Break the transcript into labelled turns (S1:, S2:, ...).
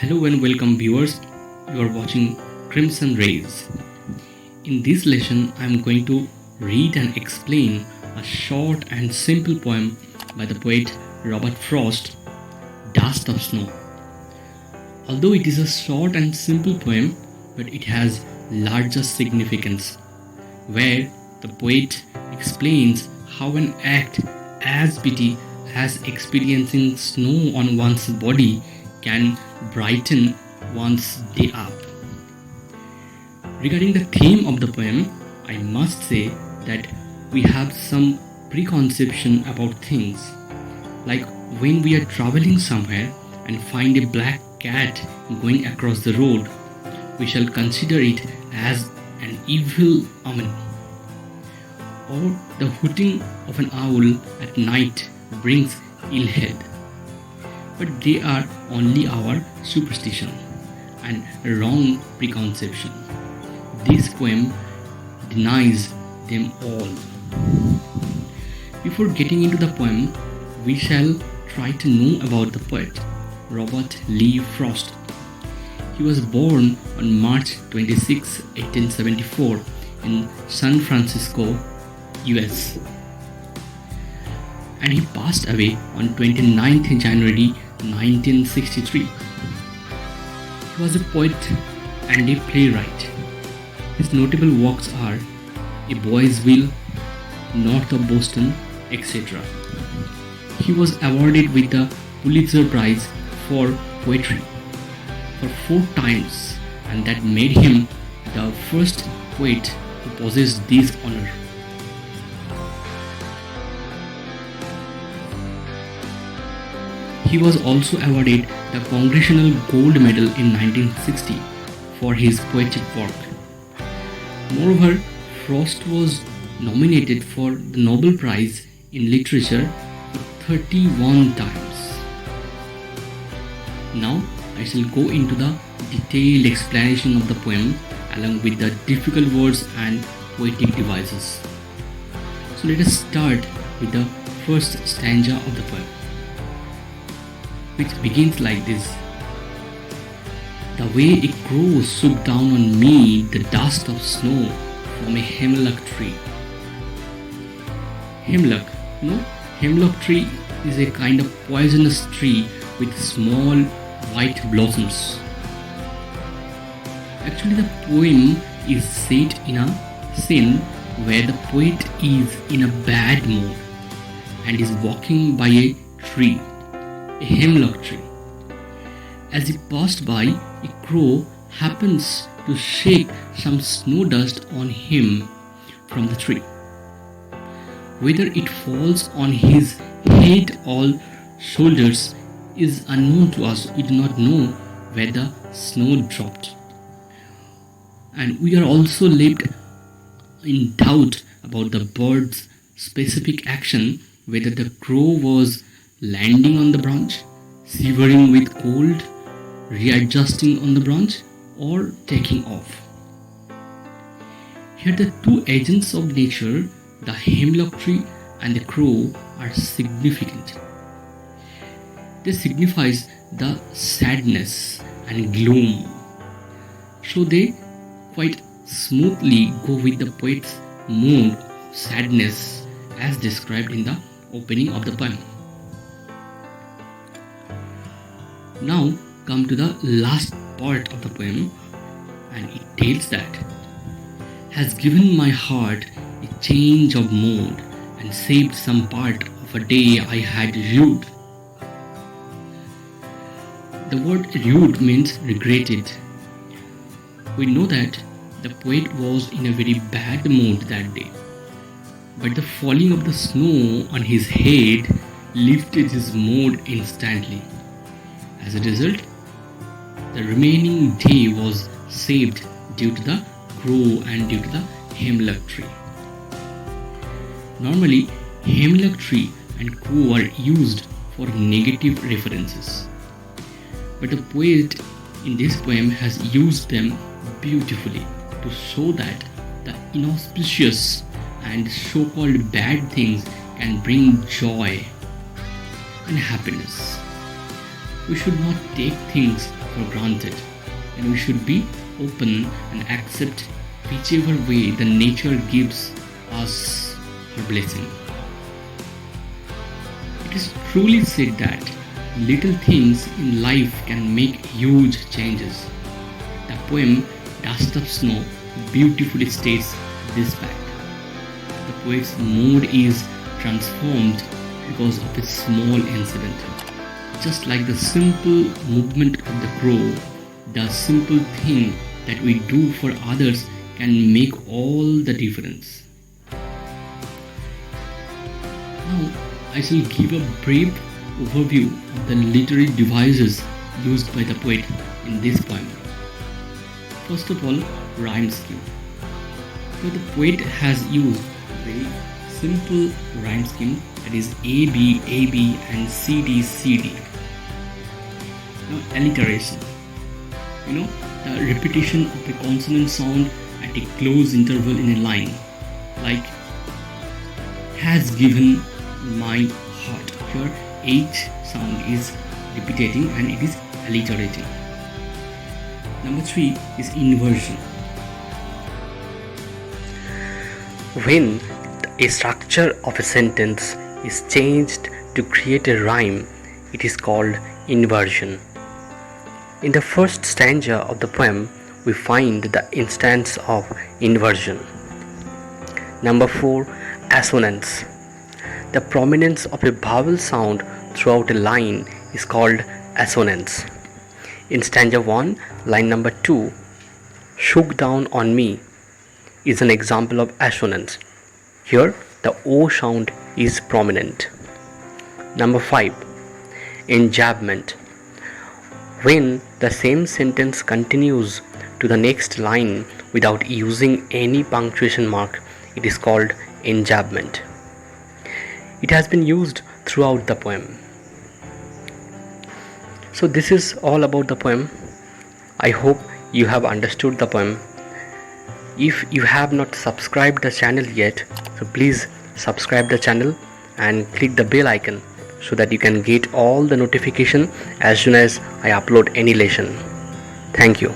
S1: Hello and welcome viewers. You are watching Crimson Rays. In this lesson, I am going to read and explain a short and simple poem by the poet Robert Frost, Dust of Snow. Although it is a short and simple poem, but it has larger significance, where the poet explains how an act as petty as experiencing snow on one's body can brighten one's day up. Regarding the theme of the poem, I must say that we have some preconception about things. Like when we are traveling somewhere and find a black cat going across the road, we shall consider it as an evil omen. Or the hooting of an owl at night brings ill health. But they are only our superstition and wrong preconception. This poem denies them all. Before getting into the poem, we shall try to know about the poet Robert Lee Frost. He was born on March 26, 1874 in San Francisco, US. And he passed away on 29th January 1963. He was a poet and a playwright. His notable works are A Boy's Will, North of Boston, etc. He was awarded with the Pulitzer Prize for Poetry for 4 times, and that made him the first poet to possess this honor. He was also awarded the Congressional Gold Medal in 1960 for his poetic work. Moreover, Frost was nominated for the Nobel Prize in Literature 31 times. Now, I shall go into the detailed explanation of the poem along with the difficult words and poetic devices. So let us start with the first stanza of the poem, which begins like this. The way a crow shook down on me the dust of snow from a hemlock tree. Hemlock, hemlock tree is a kind of poisonous tree with small white blossoms. Actually, the poem is set in a scene where the poet is in a bad mood and is walking by a tree, a hemlock tree. As he passed by, a crow happens to shake some snow dust on him from the tree. Whether it falls on his head or shoulders is unknown to us. We do not know where the snow dropped. And we are also left in doubt about the bird's specific action, whether the crow was landing on the branch, shivering with cold, readjusting on the branch, or taking off. Here the two agents of nature, the hemlock tree and the crow, are significant. They signifies the sadness and gloom. So they quite smoothly go with the poet's mood of sadness as described in the opening of the poem. Now come to the last part of the poem, and it tells that has given my heart a change of mood and saved some part of a day I had rued. The word rued means regretted. We know that the poet was in a very bad mood that day, but the falling of the snow on his head lifted his mood instantly. As a result, the remaining day was saved due to the crow and due to the hemlock tree. Normally, hemlock tree and crow are used for negative references, but the poet in this poem has used them beautifully to show that the inauspicious and so-called bad things can bring joy and happiness. We should not take things for granted, and we should be open and accept whichever way the nature gives us her blessing. It is truly said that little things in life can make huge changes. The poem Dust of Snow beautifully states this fact. The poet's mood is transformed because of a small incident. Just like the simple movement of the crow, the simple thing that we do for others can make all the difference. Now, I shall give a brief overview of the literary devices used by the poet in this poem. First of all, rhyme scheme. So the poet has used a very simple rhyme scheme, that is AB, AB and CD, CD. Now, alliteration. The repetition of a consonant sound at a close interval in a line, like has given my heart. Here H sound is repeating and it is alliterating. Number 3 is inversion.
S2: When a structure of a sentence is changed to create a rhyme, it is called inversion. In the first stanza of the poem, we find the instance of inversion. Number 4, assonance. The prominence of a vowel sound throughout a line is called assonance. In stanza 1, line number 2, shook down on me is an example of assonance. Here, the O sound is prominent. Number 5, enjambment. When the same sentence continues to the next line without using any punctuation mark, it is called enjambment. It has been used throughout the poem. So this is all about the poem. I hope you have understood the poem. If you have not subscribed the channel yet, so please subscribe the channel and click the bell icon so that you can get all the notification as soon as I upload any lesson. Thank you.